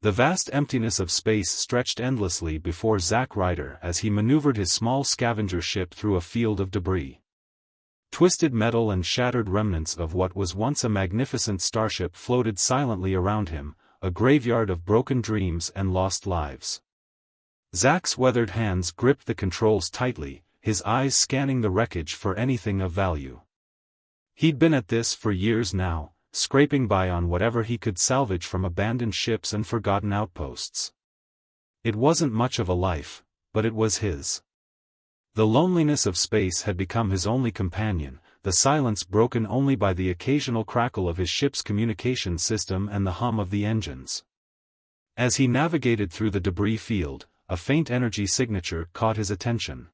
The vast emptiness of space stretched endlessly before Zack Ryder as he maneuvered his small scavenger ship through a field of debris. Twisted metal and shattered remnants of what was once a magnificent starship floated silently around him, a graveyard of broken dreams and lost lives. Zack's weathered hands gripped the controls tightly, his eyes scanning the wreckage for anything of value. He'd been at this for years now, scraping by on whatever he could salvage from abandoned ships and forgotten outposts. It wasn't much of a life, but it was his. The loneliness of space had become his only companion, the silence broken only by the occasional crackle of his ship's communication system and the hum of the engines. As he navigated through the debris field, a faint energy signature caught his attention.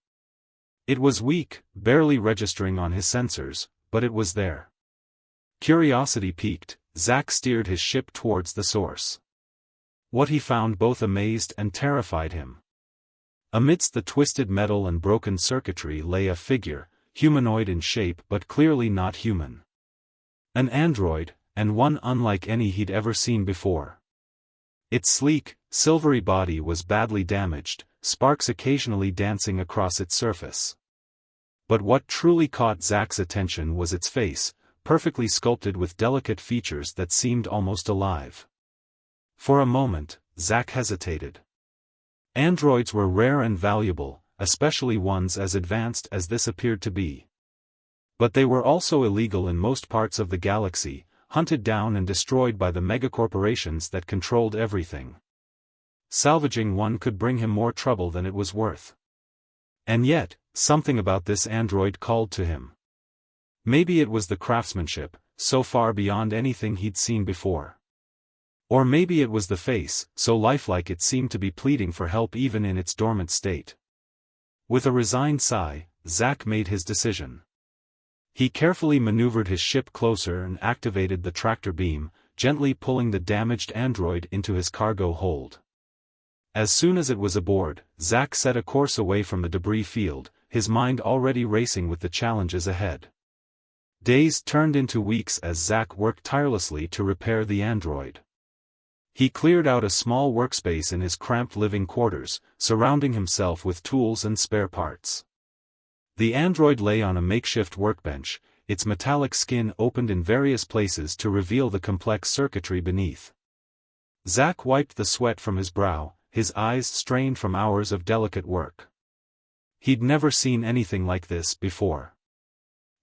It was weak, barely registering on his sensors, but it was there. Curiosity piqued, Zack steered his ship towards the source. What he found both amazed and terrified him. Amidst the twisted metal and broken circuitry lay a figure, humanoid in shape but clearly not human. An android, and one unlike any he'd ever seen before. Its sleek, silvery body was badly damaged, sparks occasionally dancing across its surface. But what truly caught Zack's attention was its face, perfectly sculpted with delicate features that seemed almost alive. For a moment, Zack hesitated. Androids were rare and valuable, especially ones as advanced as this appeared to be. But they were also illegal in most parts of the galaxy, hunted down and destroyed by the megacorporations that controlled everything. Salvaging one could bring him more trouble than it was worth. And yet, something about this android called to him. Maybe it was the craftsmanship, so far beyond anything he'd seen before. Or maybe it was the face, so lifelike it seemed to be pleading for help even in its dormant state. With a resigned sigh, Zack made his decision. He carefully maneuvered his ship closer and activated the tractor beam, gently pulling the damaged android into his cargo hold. As soon as it was aboard, Zack set a course away from the debris field, his mind already racing with the challenges ahead. Days turned into weeks as Zack worked tirelessly to repair the android. He cleared out a small workspace in his cramped living quarters, surrounding himself with tools and spare parts. The android lay on a makeshift workbench, its metallic skin opened in various places to reveal the complex circuitry beneath. Zack wiped the sweat from his brow, his eyes strained from hours of delicate work. He'd never seen anything like this before.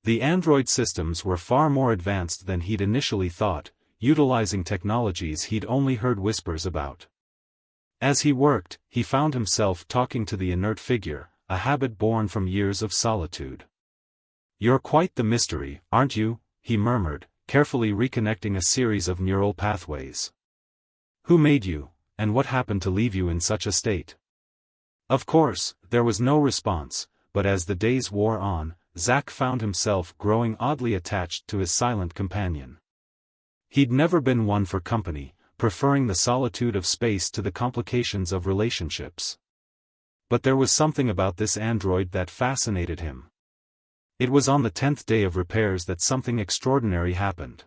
The android systems were far more advanced than he'd initially thought, utilizing technologies he'd only heard whispers about. As he worked, he found himself talking to the inert figure, a habit born from years of solitude. "You're quite the mystery, aren't you?" he murmured, carefully reconnecting a series of neural pathways. "Who made you, and what happened to leave you in such a state?" Of course, there was no response, but as the days wore on, Zack found himself growing oddly attached to his silent companion. He'd never been one for company, preferring the solitude of space to the complications of relationships. But there was something about this android that fascinated him. It was on the 10th day of repairs that something extraordinary happened.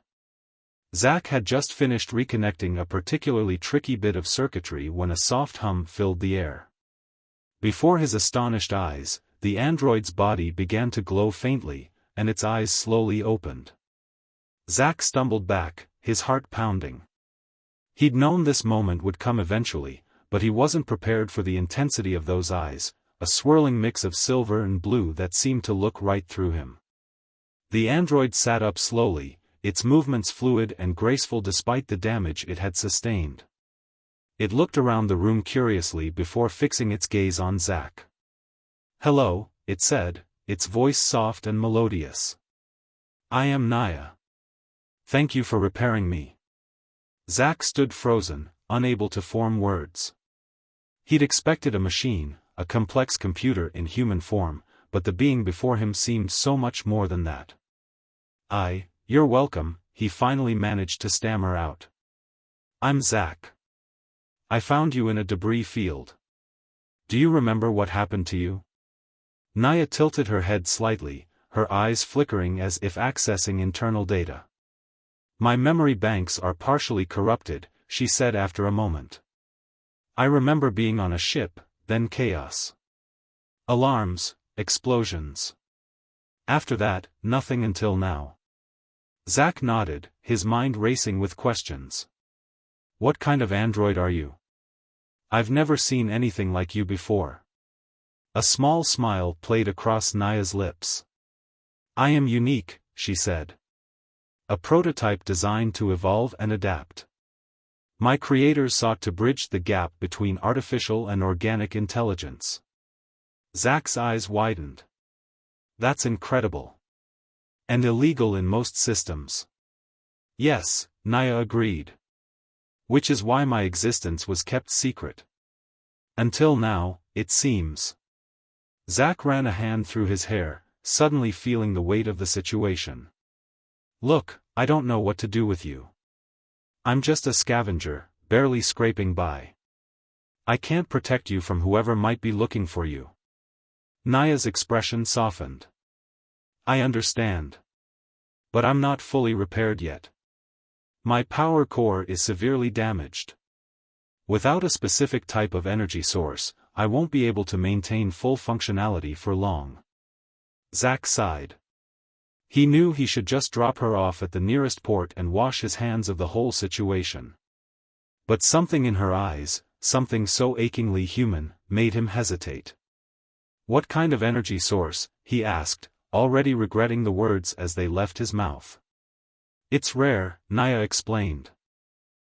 Zack had just finished reconnecting a particularly tricky bit of circuitry when a soft hum filled the air. Before his astonished eyes, the android's body began to glow faintly, and its eyes slowly opened. Zack stumbled back, his heart pounding. He'd known this moment would come eventually, but he wasn't prepared for the intensity of those eyes, a swirling mix of silver and blue that seemed to look right through him. The android sat up slowly, its movements fluid and graceful despite the damage it had sustained. It looked around the room curiously before fixing its gaze on Zack. "Hello," it said, its voice soft and melodious. "I am Naya. Thank you for repairing me." Zack stood frozen, unable to form words. He'd expected a machine, a complex computer in human form, but the being before him seemed so much more than that. You're welcome," he finally managed to stammer out. "I'm Zack. I found you in a debris field. Do you remember what happened to you?" Naya tilted her head slightly, her eyes flickering as if accessing internal data. "My memory banks are partially corrupted," she said after a moment. I remember being on a ship, then chaos. Alarms, explosions. After that, nothing until now. Zack nodded, his mind racing with questions. What kind of android are you? I've never seen anything like you before. A small smile played across Naya's lips. I am unique, she said. A prototype designed to evolve and adapt. My creators sought to bridge the gap between artificial and organic intelligence. Zack's eyes widened. That's incredible. And illegal in most systems. Yes, Naya agreed. Which is why my existence was kept secret. Until now, it seems. Zack ran a hand through his hair, suddenly feeling the weight of the situation. Look, I don't know what to do with you. I'm just a scavenger, barely scraping by. I can't protect you from whoever might be looking for you. Naya's expression softened. I understand. But I'm not fully repaired yet. My power core is severely damaged. Without a specific type of energy source, I won't be able to maintain full functionality for long. Zack sighed. He knew he should just drop her off at the nearest port and wash his hands of the whole situation. But something in her eyes, something so achingly human, made him hesitate. What kind of energy source, he asked, already regretting the words as they left his mouth. It's rare, Naya explained.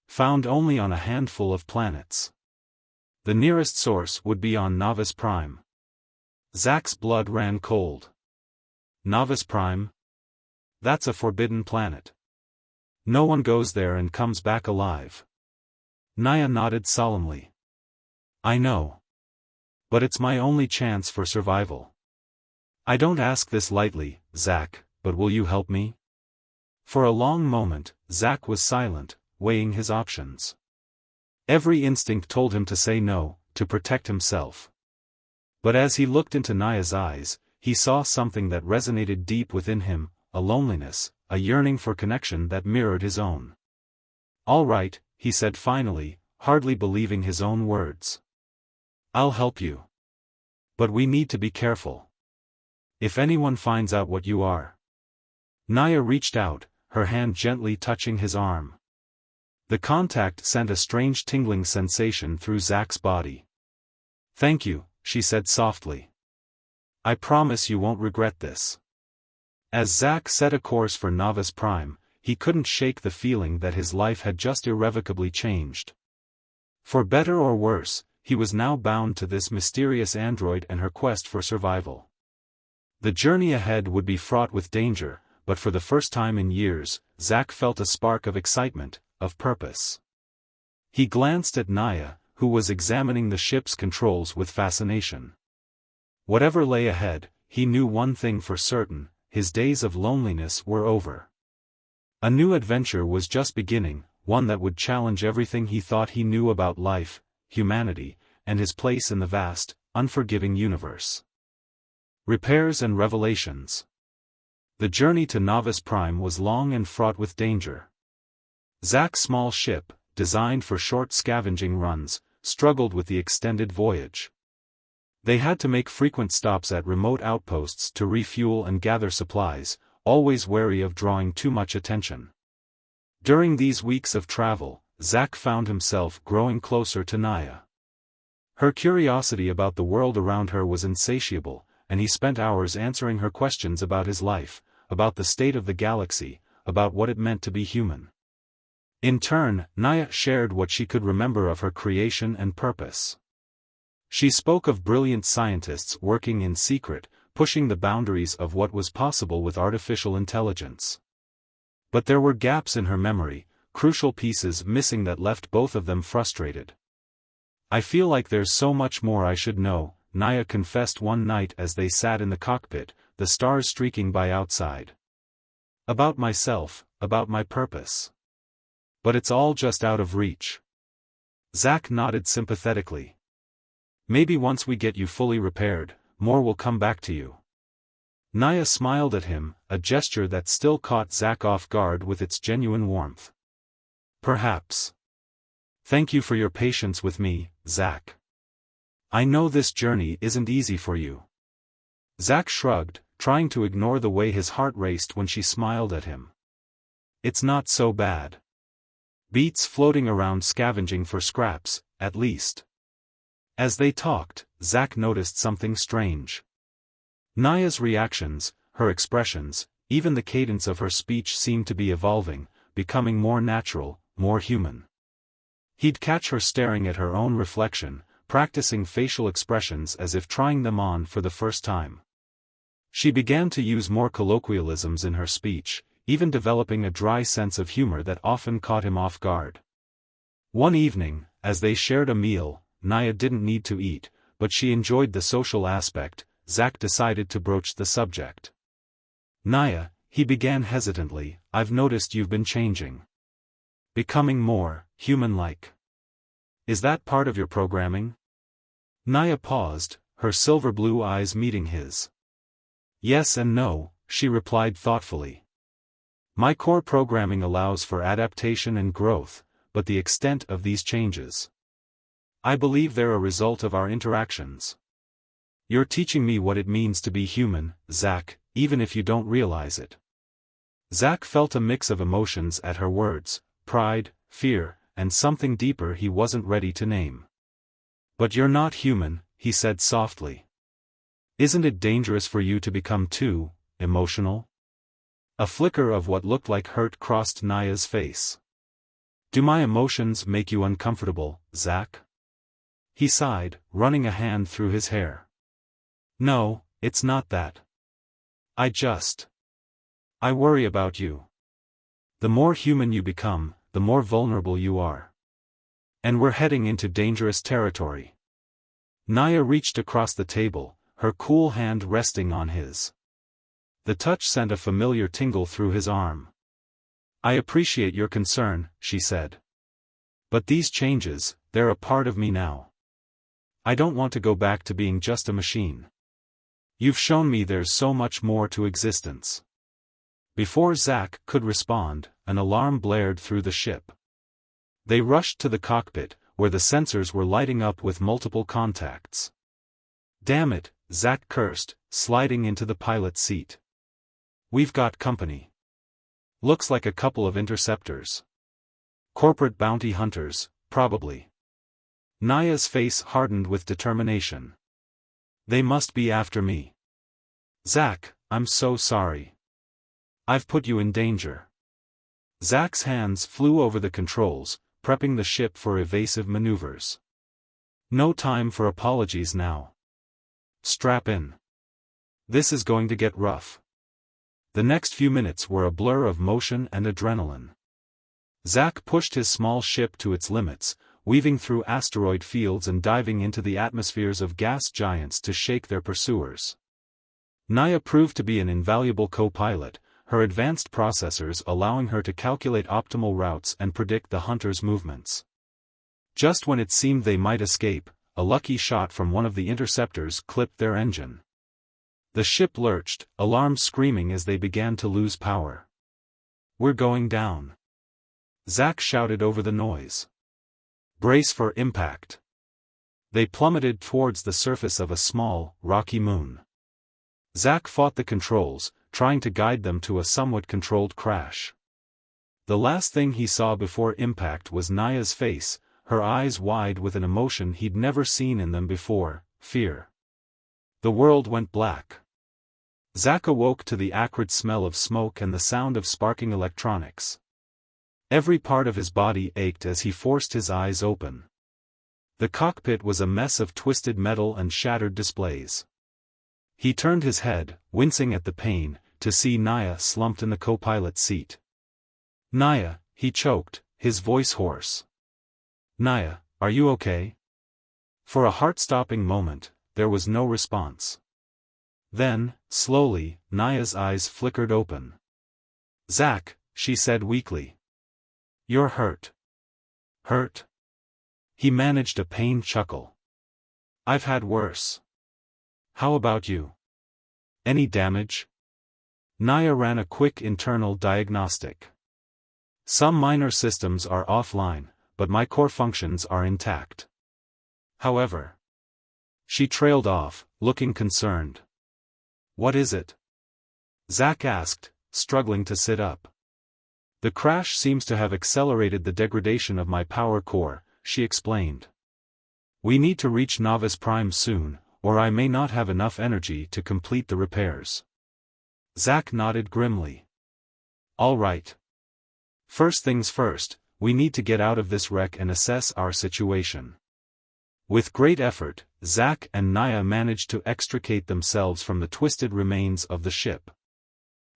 Found only on a handful of planets. The nearest source would be on Novice Prime. Zack's blood ran cold. Novice Prime? That's a forbidden planet. No one goes there and comes back alive. Naya nodded solemnly. I know. But it's my only chance for survival. I don't ask this lightly, Zack, but will you help me? For a long moment, Zack was silent, weighing his options. Every instinct told him to say no, to protect himself. But as he looked into Naya's eyes, he saw something that resonated deep within him, a loneliness, a yearning for connection that mirrored his own. All right, he said finally, hardly believing his own words. I'll help you. But we need to be careful. If anyone finds out what you are. Naya reached out, her hand gently touching his arm. The contact sent a strange tingling sensation through Zack's body. Thank you, she said softly. I promise you won't regret this. As Zack set a course for Novice Prime, he couldn't shake the feeling that his life had just irrevocably changed. For better or worse, he was now bound to this mysterious android and her quest for survival. The journey ahead would be fraught with danger, but for the first time in years, Zack felt a spark of excitement, of purpose. He glanced at Naya, who was examining the ship's controls with fascination. Whatever lay ahead, he knew one thing for certain, his days of loneliness were over. A new adventure was just beginning, one that would challenge everything he thought he knew about life, humanity, and his place in the vast, unforgiving universe. Repairs and revelations. The journey to Novice Prime was long and fraught with danger. Zack's small ship, designed for short scavenging runs, struggled with the extended voyage. They had to make frequent stops at remote outposts to refuel and gather supplies, always wary of drawing too much attention. During these weeks of travel, Zack found himself growing closer to Naya. Her curiosity about the world around her was insatiable, and he spent hours answering her questions about his life, about the state of the galaxy, about what it meant to be human. In turn, Naya shared what she could remember of her creation and purpose. She spoke of brilliant scientists working in secret, pushing the boundaries of what was possible with artificial intelligence. But there were gaps in her memory, crucial pieces missing that left both of them frustrated. I feel like there's so much more I should know, Naya confessed one night as they sat in the cockpit, the stars streaking by outside. About myself, about my purpose. But it's all just out of reach. Zack nodded sympathetically. Maybe once we get you fully repaired, more will come back to you. Naya smiled at him, a gesture that still caught Zack off guard with its genuine warmth. Perhaps. Thank you for your patience with me, Zach. I know this journey isn't easy for you. Zach shrugged, trying to ignore the way his heart raced when she smiled at him. It's not so bad. Beats floating around scavenging for scraps, at least. As they talked, Zach noticed something strange. Naya's reactions, her expressions, even the cadence of her speech seemed to be evolving, becoming more natural, more human. He'd catch her staring at her own reflection, practicing facial expressions as if trying them on for the first time. She began to use more colloquialisms in her speech, even developing a dry sense of humor that often caught him off guard. One evening, as they shared a meal, Naya didn't need to eat, but she enjoyed the social aspect. Zach decided to broach the subject. Naya, he began hesitantly, I've noticed you've been changing. Becoming more human-like. Is that part of your programming? Naya paused, her silver blue eyes meeting his. Yes and no, she replied thoughtfully. My core programming allows for adaptation and growth, but the extent of these changes, I believe they're a result of our interactions. You're teaching me what it means to be human, Zach, even if you don't realize it. Zach felt a mix of emotions at her words, pride, fear, and something deeper he wasn't ready to name. But you're not human, he said softly. Isn't it dangerous for you to become too emotional? A flicker of what looked like hurt crossed Naya's face. Do my emotions make you uncomfortable, Zach? He sighed, running a hand through his hair. No, it's not that. I worry about you. The more human you become, the more vulnerable you are. And we're heading into dangerous territory. Naya reached across the table, her cool hand resting on his. The touch sent a familiar tingle through his arm. I appreciate your concern, she said. But these changes, they're a part of me now. I don't want to go back to being just a machine. You've shown me there's so much more to existence. Before Zach could respond, an alarm blared through the ship. They rushed to the cockpit, where the sensors were lighting up with multiple contacts. Damn it, Zach cursed, sliding into the pilot's seat. We've got company. Looks like a couple of interceptors. Corporate bounty hunters, probably. Naya's face hardened with determination. They must be after me. Zach, I'm so sorry. I've put you in danger. Zach's hands flew over the controls, prepping the ship for evasive maneuvers. No time for apologies now. Strap in. This is going to get rough. The next few minutes were a blur of motion and adrenaline. Zach pushed his small ship to its limits, weaving through asteroid fields and diving into the atmospheres of gas giants to shake their pursuers. Naya proved to be an invaluable co-pilot, her advanced processors allowing her to calculate optimal routes and predict the hunters' movements. Just when it seemed they might escape, a lucky shot from one of the interceptors clipped their engine. The ship lurched, alarms screaming as they began to lose power. We're going down. Zach shouted over the noise. Brace for impact. They plummeted towards the surface of a small, rocky moon. Zach fought the controls, trying to guide them to a somewhat controlled crash. The last thing he saw before impact was Naya's face, her eyes wide with an emotion he'd never seen in them before, fear. The world went black. Zach awoke to the acrid smell of smoke and the sound of sparking electronics. Every part of his body ached as he forced his eyes open. The cockpit was a mess of twisted metal and shattered displays. He turned his head, wincing at the pain, to see Naya slumped in the co-pilot seat. Naya, he choked, his voice hoarse. Naya, are you okay? For a heart-stopping moment, there was no response. Then, slowly, Naya's eyes flickered open. Zach, she said weakly. You're hurt. Hurt? He managed a pained chuckle. I've had worse. How about you? Any damage? Naya ran a quick internal diagnostic. Some minor systems are offline, but my core functions are intact. however. She trailed off, looking concerned. What is it? Zack asked, struggling to sit up. The crash seems to have accelerated the degradation of my power core, she explained. We need to reach Novice Prime soon, or I may not have enough energy to complete the repairs. Zack nodded grimly. All right. First things first, we need to get out of this wreck and assess our situation. With great effort, Zack and Naya managed to extricate themselves from the twisted remains of the ship.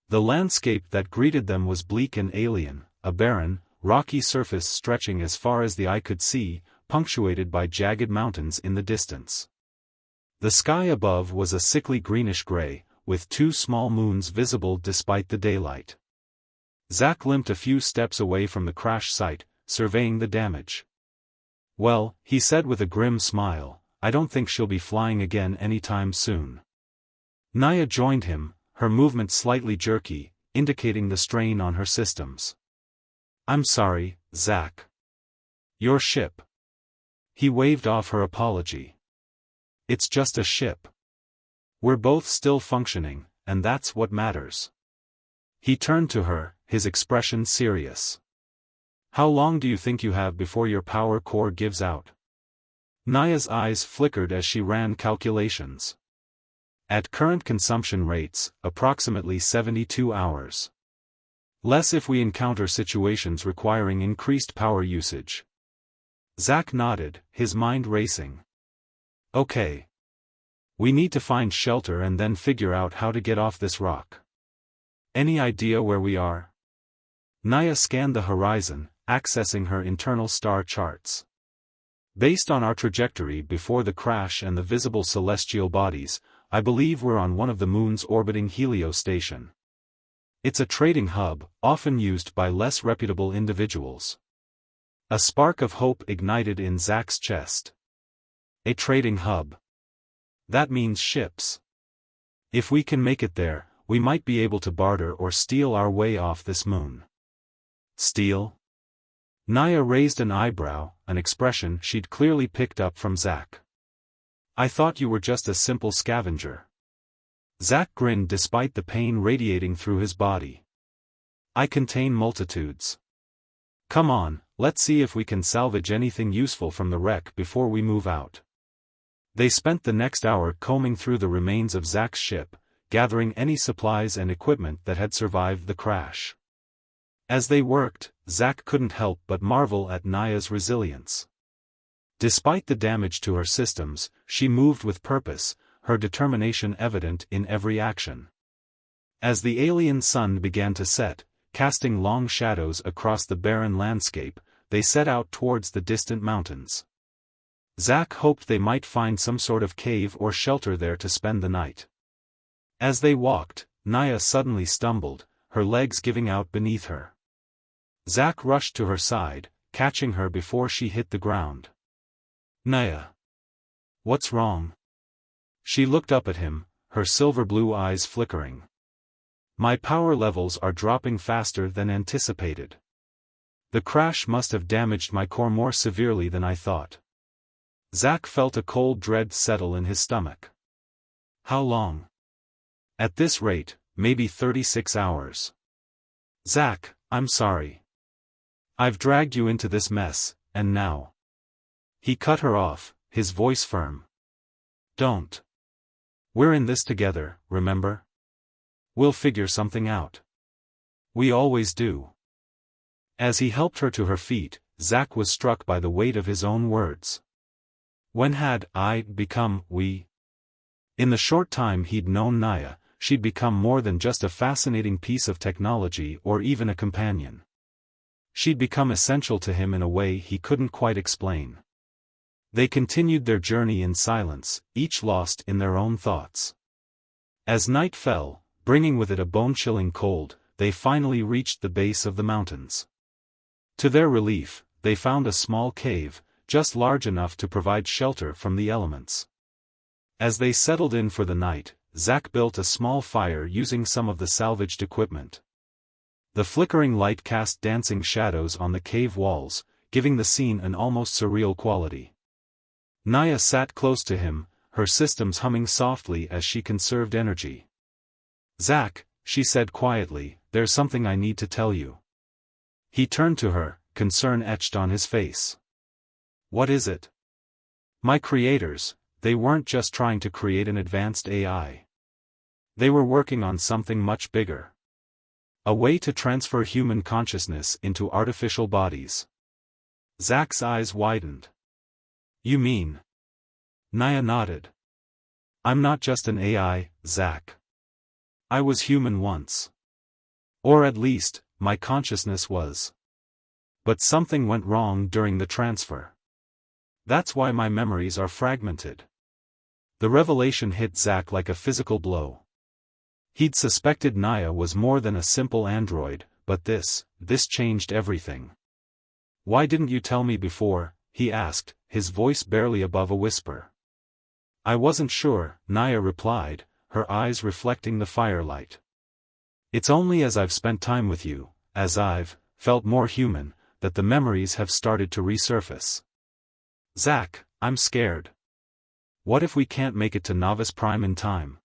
The landscape that greeted them was bleak and alien, a barren, rocky surface stretching as far as the eye could see, punctuated by jagged mountains in the distance. The sky above was a sickly greenish-gray, with 2 small moons visible despite the daylight. Zack limped a few steps away from the crash site, surveying the damage. Well, he said with a grim smile, I don't think she'll be flying again anytime soon. Naya joined him, her movement slightly jerky, indicating the strain on her systems. I'm sorry, Zack. Your ship. He waved off her apology. It's just a ship. We're both still functioning, and that's what matters. He turned to her, his expression serious. How long do you think you have before your power core gives out? Naya's eyes flickered as she ran calculations. At current consumption rates, approximately 72 hours. Less if we encounter situations requiring increased power usage. Zack nodded, his mind racing. Okay. We need to find shelter and then figure out how to get off this rock. Any idea where we are? Naya scanned the horizon, accessing her internal star charts. Based on our trajectory before the crash and the visible celestial bodies, I believe we're on one of the moon's orbiting heliostation. It's a trading hub, often used by less reputable individuals. A spark of hope ignited in Zack's chest. A trading hub. That means ships. If we can make it there, we might be able to barter or steal our way off this moon. Steal? Naya raised an eyebrow, an expression she'd clearly picked up from Zack. I thought you were just a simple scavenger. Zack grinned despite the pain radiating through his body. I contain multitudes. Come on, let's see if we can salvage anything useful from the wreck before we move out. They spent the next hour combing through the remains of Zack's ship, gathering any supplies and equipment that had survived the crash. As they worked, Zack couldn't help but marvel at Naya's resilience. Despite the damage to her systems, she moved with purpose, her determination evident in every action. As the alien sun began to set, casting long shadows across the barren landscape, they set out towards the distant mountains. Zack hoped they might find some sort of cave or shelter there to spend the night. As they walked, Naya suddenly stumbled, her legs giving out beneath her. Zack rushed to her side, catching her before she hit the ground. Naya. What's wrong? She looked up at him, her silver blue eyes flickering. My power levels are dropping faster than anticipated. The crash must have damaged my core more severely than I thought. Zack felt a cold dread settle in his stomach. How long? At this rate, maybe 36 hours. Zack, I'm sorry. I've dragged you into this mess, and now. He cut her off, his voice firm. Don't. We're in this together, remember? We'll figure something out. We always do. As he helped her to her feet, Zack was struck by the weight of his own words. When had I become we? In the short time he'd known Naya, she'd become more than just a fascinating piece of technology or even a companion. She'd become essential to him in a way he couldn't quite explain. They continued their journey in silence, each lost in their own thoughts. As night fell, bringing with it a bone-chilling cold, they finally reached the base of the mountains. To their relief, they found a small cave, just large enough to provide shelter from the elements. As they settled in for the night, Zack built a small fire using some of the salvaged equipment. The flickering light cast dancing shadows on the cave walls, giving the scene an almost surreal quality. Naya sat close to him, her systems humming softly as she conserved energy. "Zack," she said quietly, "there's something I need to tell you." He turned to her, concern etched on his face. "What is it?" "My creators, they weren't just trying to create an advanced AI. They were working on something much bigger. A way to transfer human consciousness into artificial bodies." Zack's eyes widened. "You mean?" Naya nodded. "I'm not just an AI, Zack. I was human once. Or at least, my consciousness was. But something went wrong during the transfer. That's why my memories are fragmented." The revelation hit Zack like a physical blow. He'd suspected Naya was more than a simple android, but this changed everything. "Why didn't you tell me before?" he asked, his voice barely above a whisper. "I wasn't sure," Naya replied, her eyes reflecting the firelight. "It's only as I've spent time with you, as I've felt more human, that the memories have started to resurface." "Zack, I'm scared. What if we can't make it to Novice Prime in time?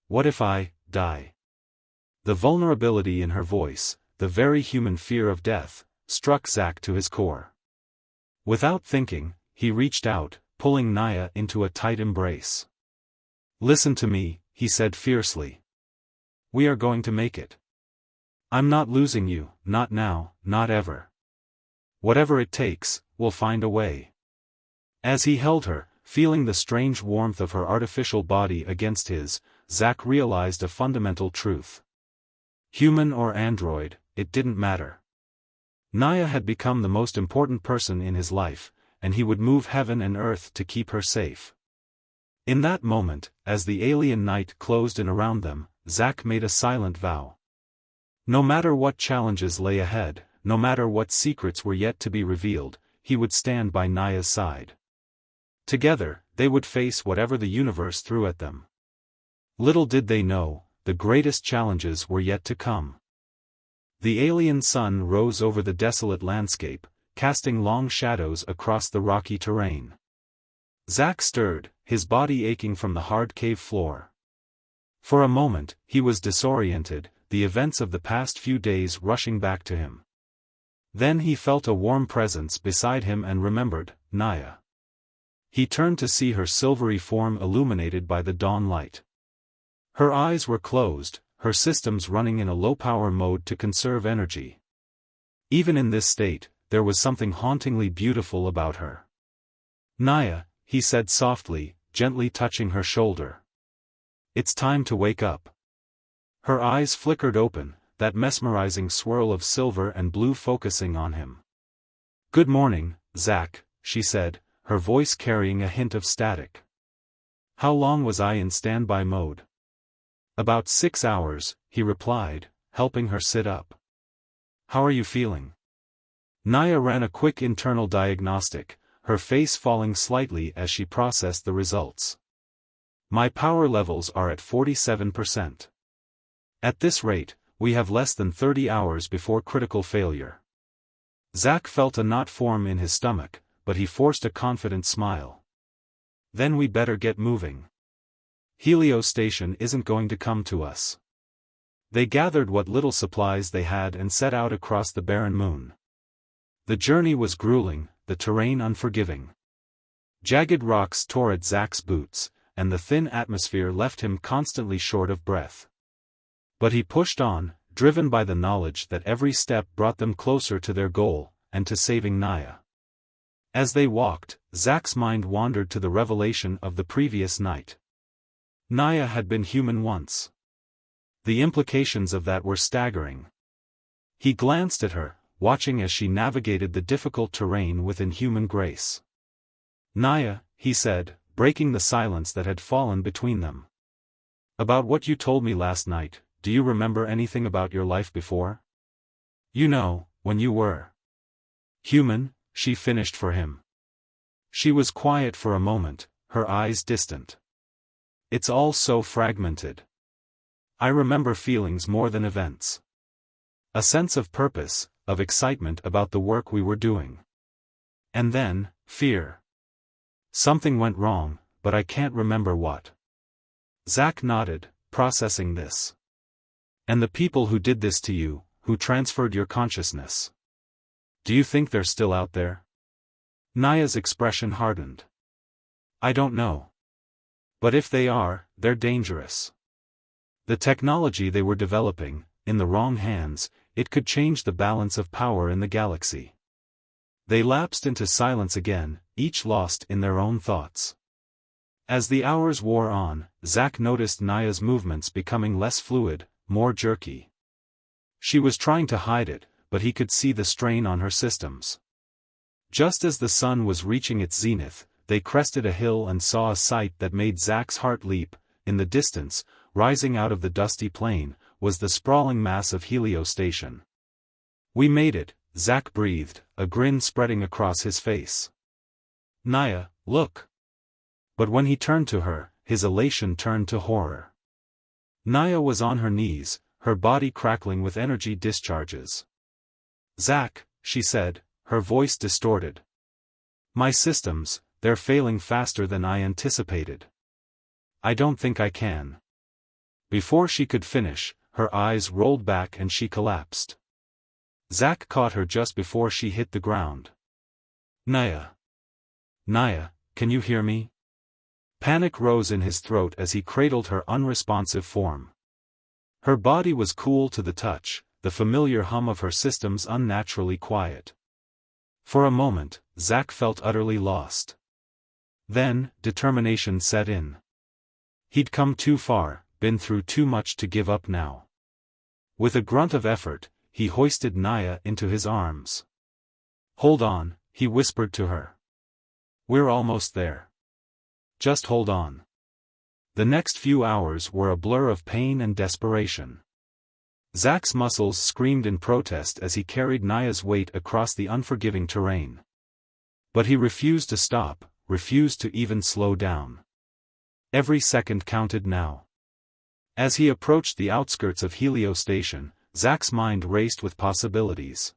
What if I die?" The vulnerability in her voice, the very human fear of death, struck Zack to his core. Without thinking, he reached out, pulling Naya into a tight embrace. "Listen to me," he said fiercely. "We are going to make it. I'm not losing you, not now, not ever. Whatever it takes, we'll find a way." As he held her, feeling the strange warmth of her artificial body against his, Zack realized a fundamental truth. Human or android, it didn't matter. Naya had become the most important person in his life, and he would move heaven and earth to keep her safe. In that moment, as the alien night closed in around them, Zack made a silent vow. No matter what challenges lay ahead, no matter what secrets were yet to be revealed, he would stand by Naya's side. Together, they would face whatever the universe threw at them. Little did they know, the greatest challenges were yet to come. The alien sun rose over the desolate landscape, casting long shadows across the rocky terrain. Zack stirred, his body aching from the hard cave floor. For a moment, he was disoriented, the events of the past few days rushing back to him. Then he felt a warm presence beside him and remembered Naya. He turned to see her silvery form illuminated by the dawn light. Her eyes were closed, her systems running in a low-power mode to conserve energy. Even in this state, there was something hauntingly beautiful about her. "Naya," he said softly, gently touching her shoulder. "It's time to wake up." Her eyes flickered open, that mesmerizing swirl of silver and blue focusing on him. "Good morning, Zack," she said, her voice carrying a hint of static. "How long was I in standby mode?" "About 6 hours," he replied, helping her sit up. "How are you feeling?" Naya ran a quick internal diagnostic, her face falling slightly as she processed the results. "My power levels are at 47%. At this rate, we have less than 30 hours before critical failure." Zack felt a knot form in his stomach, but he forced a confident smile. "Then we better get moving. Helios Station isn't going to come to us." They gathered what little supplies they had and set out across the barren moon. The journey was grueling, the terrain unforgiving. Jagged rocks tore at Zack's boots, and the thin atmosphere left him constantly short of breath. But he pushed on, driven by the knowledge that every step brought them closer to their goal, and to saving Naya. As they walked, Zack's mind wandered to the revelation of the previous night. Naya had been human once. The implications of that were staggering. He glanced at her, watching as she navigated the difficult terrain with inhuman grace. "Naya," he said, breaking the silence that had fallen between them. "About what you told me last night, do you remember anything about your life before? You know, when you were human," she finished for him. She was quiet for a moment, her eyes distant. "It's all so fragmented. I remember feelings more than events. A sense of purpose, of excitement about the work we were doing. And then, fear. Something went wrong, but I can't remember what. Zack nodded, processing this. And the people who did this to you, who transferred your consciousness. Do you think they're still out there? Naya's expression hardened. I don't know. But if they are, they're dangerous. The technology they were developing, in the wrong hands, it could change the balance of power in the galaxy. They lapsed into silence again, each lost in their own thoughts. As the hours wore on, Zack noticed Naya's movements becoming less fluid, more jerky. She was trying to hide it, but he could see the strain on her systems. Just as the sun was reaching its zenith, they crested a hill and saw a sight that made Zack's heart leap. In the distance, rising out of the dusty plain, was the sprawling mass of Helio Station. We made it, Zack breathed, a grin spreading across his face. Naya, look. But when he turned to her, his elation turned to horror. Naya was on her knees, her body crackling with energy discharges. Zack, she said, her voice distorted. My systems, they're failing faster than I anticipated. I don't think I can. Before she could finish, her eyes rolled back and she collapsed. Zack caught her just before she hit the ground. Naya. Naya, can you hear me? Panic rose in his throat as he cradled her unresponsive form. Her body was cool to the touch, the familiar hum of her systems unnaturally quiet. For a moment, Zack felt utterly lost. Then, determination set in. He'd come too far, been through too much to give up now. With a grunt of effort, he hoisted Naya into his arms. Hold on, he whispered to her. We're almost there. Just hold on. The next few hours were a blur of pain and desperation. Zack's muscles screamed in protest as he carried Naya's weight across the unforgiving terrain. But he refused to stop, refused to even slow down. Every second counted now. As he approached the outskirts of Helio Station, Zack's mind raced with possibilities.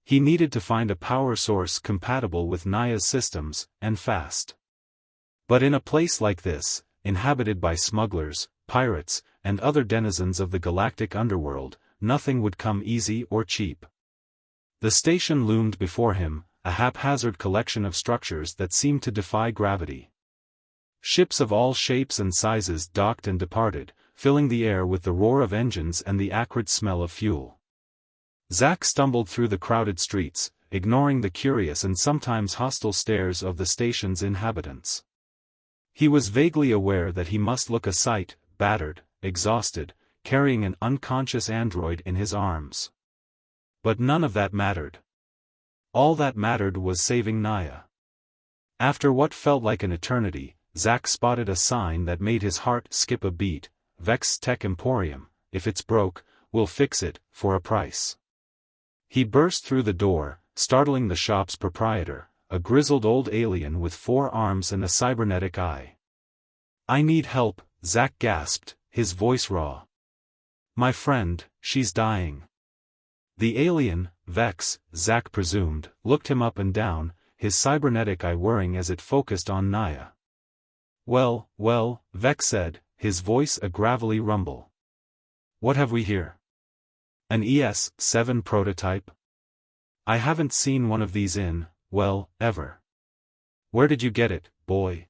He needed to find a power source compatible with Naya's systems, and fast. But in a place like this, inhabited by smugglers, pirates, and other denizens of the galactic underworld, nothing would come easy or cheap. The station loomed before him, a haphazard collection of structures that seemed to defy gravity. Ships of all shapes and sizes docked and departed, filling the air with the roar of engines and the acrid smell of fuel. Zack stumbled through the crowded streets, ignoring the curious and sometimes hostile stares of the station's inhabitants. He was vaguely aware that he must look a sight, battered, exhausted, carrying an unconscious android in his arms. But none of that mattered. All that mattered was saving Naya. After what felt like an eternity, Zack spotted a sign that made his heart skip a beat: Vex Tech Emporium. If it's broke, we'll fix it, for a price. He burst through the door, startling the shop's proprietor, a grizzled old alien with 4 arms and a cybernetic eye. I need help, Zack gasped, his voice raw. My friend, she's dying. The alien, Vex, Zack presumed, looked him up and down, his cybernetic eye whirring as it focused on Naya. Well, Vex said, his voice a gravelly rumble. What have we here? An ES-7 prototype? I haven't seen one of these in, well, ever. Where did you get it, boy?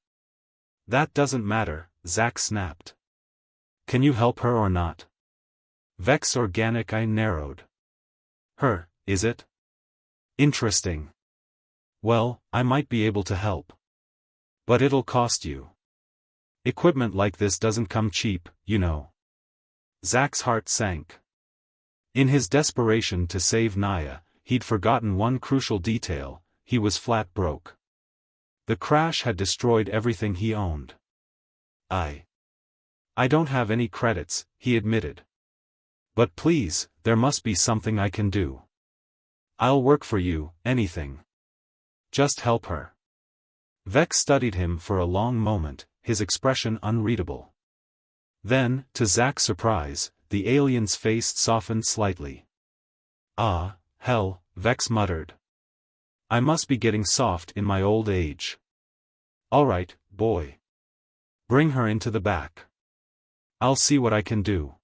That doesn't matter, Zack snapped. Can you help her or not? Vex's organic eye narrowed. Her, is it? Interesting. Well, I might be able to help. But it'll cost you. Equipment like this doesn't come cheap, you know. Zack's heart sank. In his desperation to save Naya, he'd forgotten one crucial detail: he was flat broke. The crash had destroyed everything he owned. I don't have any credits, he admitted. But please, there must be something I can do. I'll work for you, anything. Just help her. Vex studied him for a long moment, his expression unreadable. Then, to Zack's surprise, the alien's face softened slightly. Ah, hell, Vex muttered. I must be getting soft in my old age. Alright, boy. Bring her into the back. I'll see what I can do.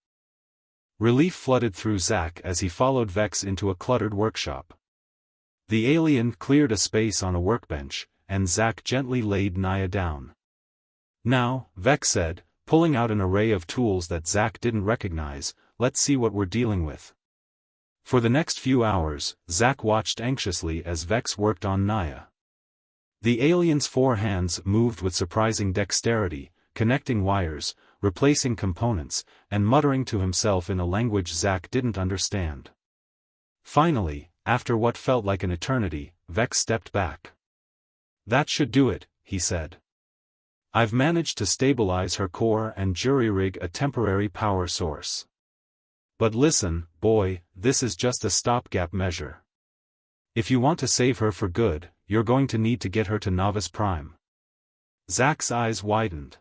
Relief flooded through Zack as he followed Vex into a cluttered workshop. The alien cleared a space on a workbench, and Zack gently laid Naya down. Now, Vex said, pulling out an array of tools that Zack didn't recognize, let's see what we're dealing with. For the next few hours, Zack watched anxiously as Vex worked on Naya. The alien's 4 hands moved with surprising dexterity, connecting wires, replacing components, and muttering to himself in a language Zack didn't understand. Finally, after what felt like an eternity, Vex stepped back. That should do it, he said. I've managed to stabilize her core and jury-rig a temporary power source. But listen, boy, this is just a stopgap measure. If you want to save her for good, you're going to need to get her to Novice Prime. Zack's eyes widened.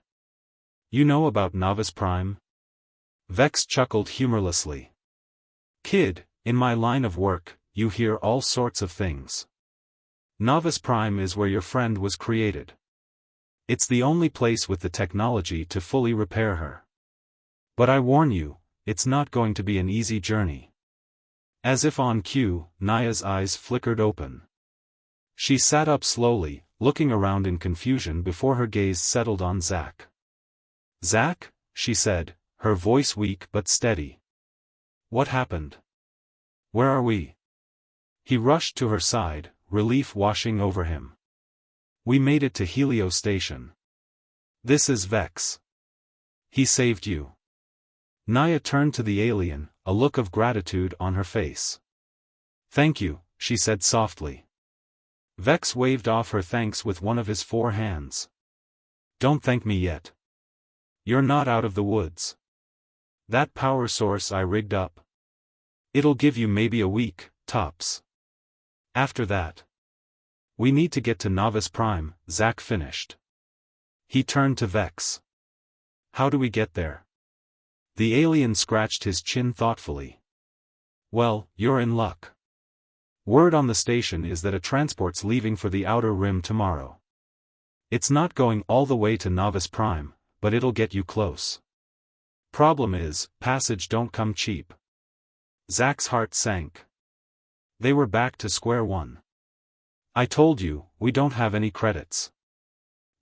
You know about Novice Prime? Vex chuckled humorlessly. Kid, in my line of work, you hear all sorts of things. Novice Prime is where your friend was created. It's the only place with the technology to fully repair her. But I warn you, it's not going to be an easy journey. As if on cue, Naya's eyes flickered open. She sat up slowly, looking around in confusion before her gaze settled on Zack. Zack, she said, her voice weak but steady. What happened? Where are we? He rushed to her side, relief washing over him. We made it to Helio Station. This is Vex. He saved you. Naya turned to the alien, a look of gratitude on her face. Thank you, she said softly. Vex waved off her thanks with one of his 4 hands. Don't thank me yet. You're not out of the woods. That power source I rigged up. It'll give you maybe a week, tops. After that. We need to get to Novice Prime, Zack finished. He turned to Vex. How do we get there? The alien scratched his chin thoughtfully. Well, you're in luck. Word on the station is that a transport's leaving for the Outer Rim tomorrow. It's not going all the way to Novice Prime, but it'll get you close. Problem is, passage don't come cheap. Zack's heart sank. They were back to square one. I told you, we don't have any credits.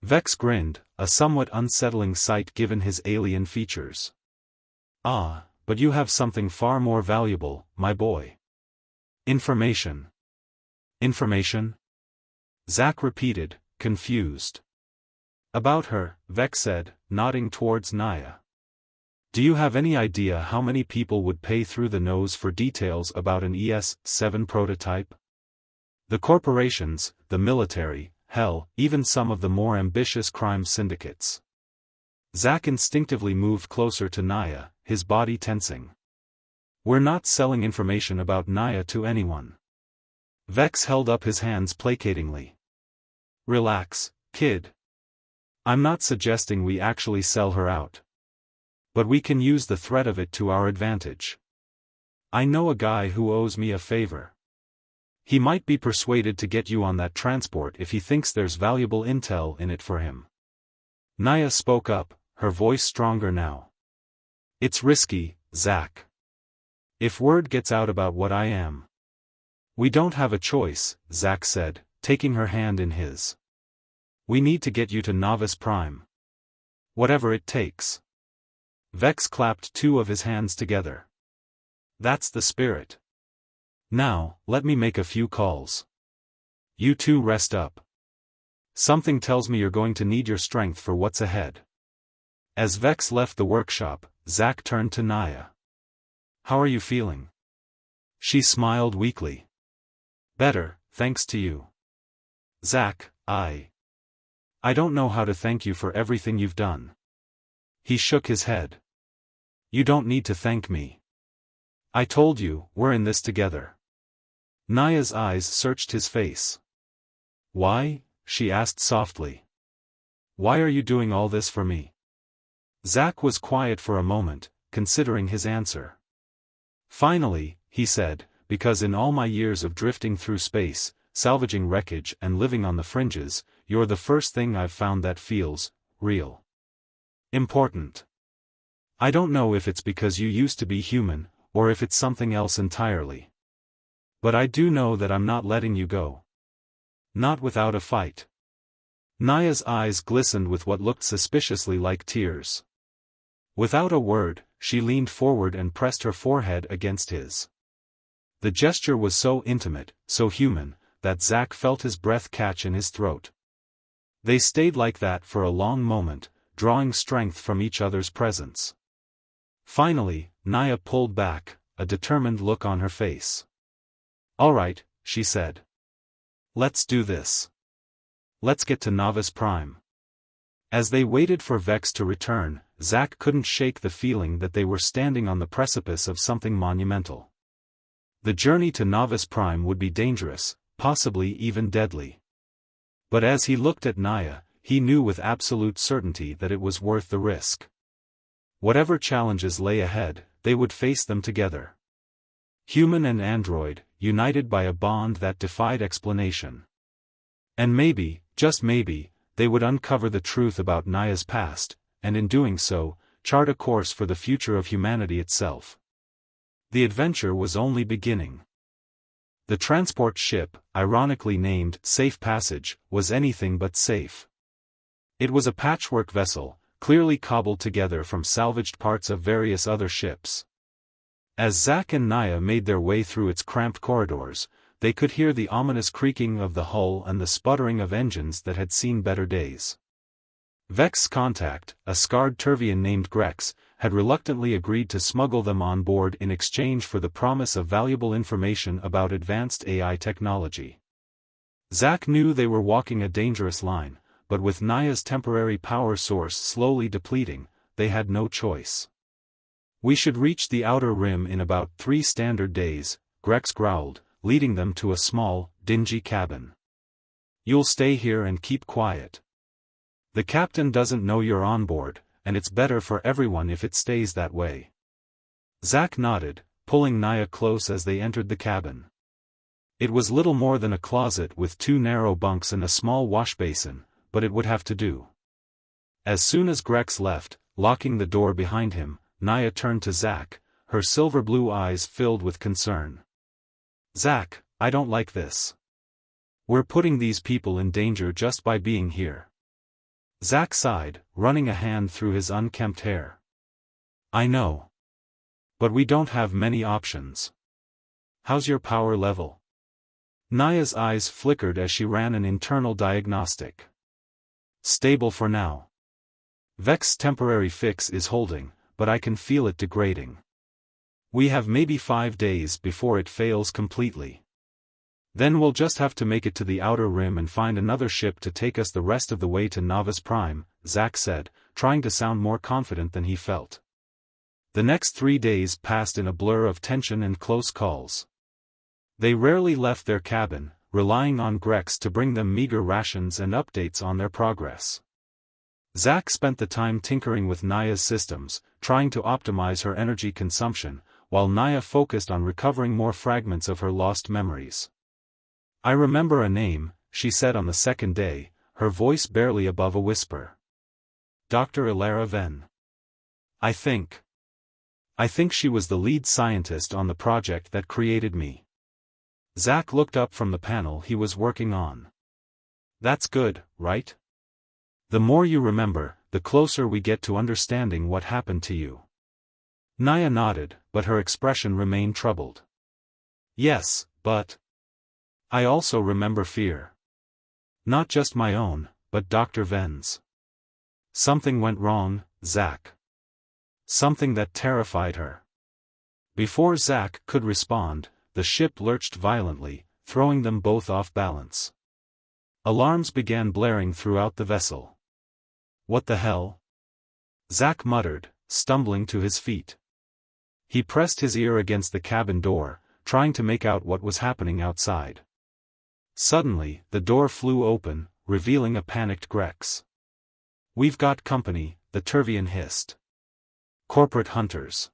Vex grinned, a somewhat unsettling sight given his alien features. Ah, but you have something far more valuable, my boy. Information. Information? Zack repeated, confused. About her, Vex said, nodding towards Naya. Do you have any idea how many people would pay through the nose for details about an ES-7 prototype? The corporations, the military, hell, even some of the more ambitious crime syndicates. Zack instinctively moved closer to Naya, his body tensing. We're not selling information about Naya to anyone. Vex held up his hands placatingly. Relax, kid. I'm not suggesting we actually sell her out. But we can use the threat of it to our advantage. I know a guy who owes me a favor. He might be persuaded to get you on that transport if he thinks there's valuable intel in it for him. Naya spoke up, her voice stronger now. It's risky, Zack. If word gets out about what I am. We don't have a choice, Zack said, taking her hand in his. We need to get you to Novice Prime. Whatever it takes. Vex clapped 2 of his hands together. That's the spirit. Now, let me make a few calls. You 2 rest up. Something tells me you're going to need your strength for what's ahead. As Vex left the workshop, Zack turned to Naya. How are you feeling? She smiled weakly. Better, thanks to you. Zack, I don't know how to thank you for everything you've done. He shook his head. You don't need to thank me. I told you, we're in this together. Naya's eyes searched his face. Why? She asked softly. Why are you doing all this for me? Zack was quiet for a moment, considering his answer. Finally, he said, because in all my years of drifting through space, salvaging wreckage and living on the fringes, you're the first thing I've found that feels real. Important. I don't know if it's because you used to be human, or if it's something else entirely. But I do know that I'm not letting you go. Not without a fight. Naya's eyes glistened with what looked suspiciously like tears. Without a word, she leaned forward and pressed her forehead against his. The gesture was so intimate, so human, that Zack felt his breath catch in his throat. They stayed like that for a long moment, drawing strength from each other's presence. Finally, Naya pulled back, a determined look on her face. "All right," she said. "Let's do this. Let's get to Novice Prime." As they waited for Vex to return, Zack couldn't shake the feeling that they were standing on the precipice of something monumental. The journey to Novice Prime would be dangerous, possibly even deadly. But as he looked at Naya, he knew with absolute certainty that it was worth the risk. Whatever challenges lay ahead, they would face them together. Human and android, united by a bond that defied explanation. And maybe, just maybe, they would uncover the truth about Naya's past, and in doing so, chart a course for the future of humanity itself. The adventure was only beginning. The transport ship, ironically named Safe Passage, was anything but safe. It was a patchwork vessel, clearly cobbled together from salvaged parts of various other ships. As Zack and Naya made their way through its cramped corridors, they could hear the ominous creaking of the hull and the sputtering of engines that had seen better days. Vex's contact, a scarred Turvian named Grex, had reluctantly agreed to smuggle them on board in exchange for the promise of valuable information about advanced AI technology. Zack knew they were walking a dangerous line, but with Naya's temporary power source slowly depleting, they had no choice. "We should reach the outer rim in about 3 standard days," Grex growled, leading them to a small, dingy cabin. "You'll stay here and keep quiet. The captain doesn't know you're on board, and it's better for everyone if it stays that way." Zack nodded, pulling Naya close as they entered the cabin. It was little more than a closet with 2 narrow bunks and a small wash basin, but it would have to do. As soon as Grex left, locking the door behind him, Naya turned to Zack, her silver blue eyes filled with concern. "Zack, I don't like this. We're putting these people in danger just by being here." Zack sighed, running a hand through his unkempt hair. "I know. But we don't have many options. How's your power level?" Naya's eyes flickered as she ran an internal diagnostic. "Stable for now. Vex's temporary fix is holding, but I can feel it degrading. We have maybe 5 days before it fails completely. Then we'll just have to make it to the outer rim and find another ship to take us the rest of the way to Novice Prime," Zack said, trying to sound more confident than he felt. The next 3 days passed in a blur of tension and close calls. They rarely left their cabin, relying on Grex to bring them meager rations and updates on their progress. Zack spent the time tinkering with Naya's systems, trying to optimize her energy consumption, while Naya focused on recovering more fragments of her lost memories. "I remember a name," she said on the second day, her voice barely above a whisper. "Dr. Ilara Ven. I think she was the lead scientist on the project that created me." Zack looked up from the panel he was working on. "That's good, right? The more you remember, the closer we get to understanding what happened to you." Naya nodded, but her expression remained troubled. "Yes, but I also remember fear. Not just my own, but Dr. Ven's. Something went wrong, Zack. Something that terrified her." Before Zack could respond, the ship lurched violently, throwing them both off balance. Alarms began blaring throughout the vessel. "What the hell?" Zack muttered, stumbling to his feet. He pressed his ear against the cabin door, trying to make out what was happening outside. Suddenly, the door flew open, revealing a panicked Grex. "We've got company," the Turvian hissed. "Corporate hunters.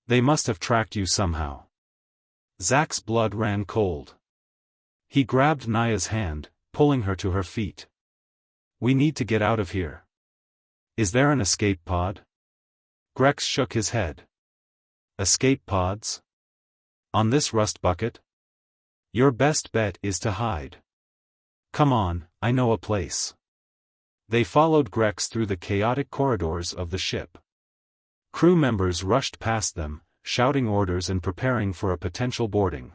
They must have tracked you somehow." Zack's blood ran cold. He grabbed Naya's hand, pulling her to her feet. We need to get out of here. Is there an escape pod? Grex shook his head. Escape pods? On this rust bucket? Your best bet is to hide. Come on, I know a place. They followed Grex through the chaotic corridors of the ship. Crew members rushed past them, shouting orders and preparing for a potential boarding.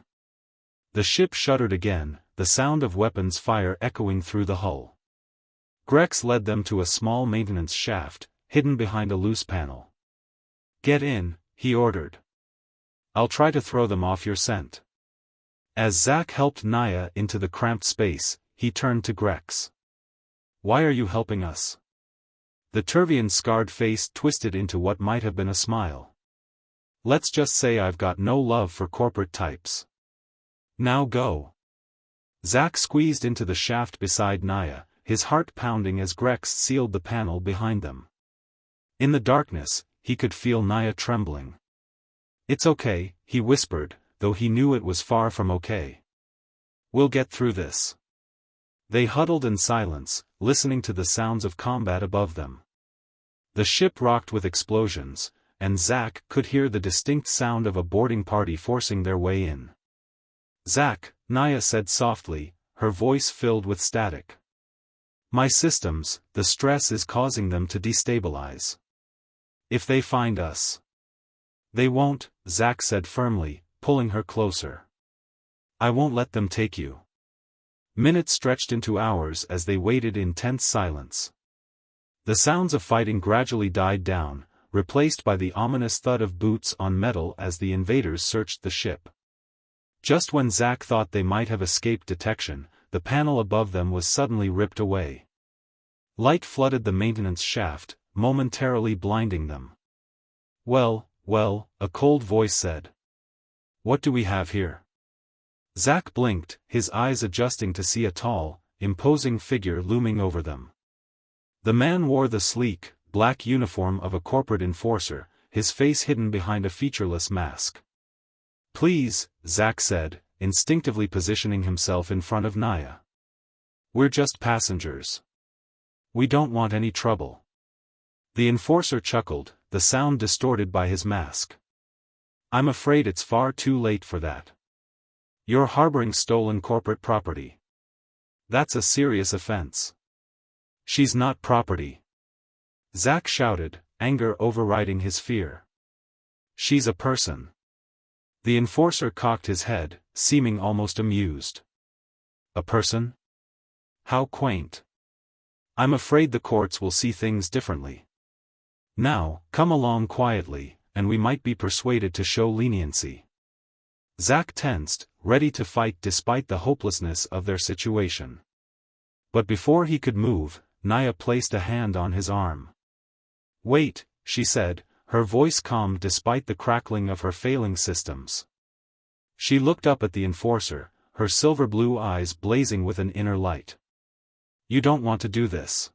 The ship shuddered again, the sound of weapons fire echoing through the hull. Grex led them to a small maintenance shaft, hidden behind a loose panel. Get in, he ordered. I'll try to throw them off your scent. As Zack helped Naya into the cramped space, he turned to Grex. Why are you helping us? The Turvian's scarred face twisted into what might have been a smile. Let's just say I've got no love for corporate types. Now go. Zack squeezed into the shaft beside Naya, his heart pounding as Grex sealed the panel behind them. In the darkness, he could feel Naya trembling. It's okay, he whispered, though he knew it was far from okay. We'll get through this. They huddled in silence, listening to the sounds of combat above them. The ship rocked with explosions, and Zack could hear the distinct sound of a boarding party forcing their way in. Zack, Naya said softly, her voice filled with static. My systems, the stress is causing them to destabilize. If they find us. They won't, Zack said firmly, pulling her closer. I won't let them take you. Minutes stretched into hours as they waited in tense silence. The sounds of fighting gradually died down, replaced by the ominous thud of boots on metal as the invaders searched the ship. Just when Zack thought they might have escaped detection, the panel above them was suddenly ripped away. Light flooded the maintenance shaft, momentarily blinding them. Well, a cold voice said. What do we have here? Zack blinked, his eyes adjusting to see a tall, imposing figure looming over them. The man wore the sleek, black uniform of a corporate enforcer, his face hidden behind a featureless mask. Please, Zack said, instinctively positioning himself in front of Naya. We're just passengers. We don't want any trouble. The enforcer chuckled, the sound distorted by his mask. I'm afraid it's far too late for that. You're harboring stolen corporate property. That's a serious offense. She's not property. Zack shouted, anger overriding his fear. She's a person. The enforcer cocked his head, seeming almost amused. A person? How quaint. I'm afraid the courts will see things differently. Now, come along quietly, and we might be persuaded to show leniency. Zack tensed, ready to fight despite the hopelessness of their situation. But before he could move, Naya placed a hand on his arm. Wait, she said, her voice calm despite the crackling of her failing systems. She looked up at the enforcer, her silver blue eyes blazing with an inner light. You don't want to do this.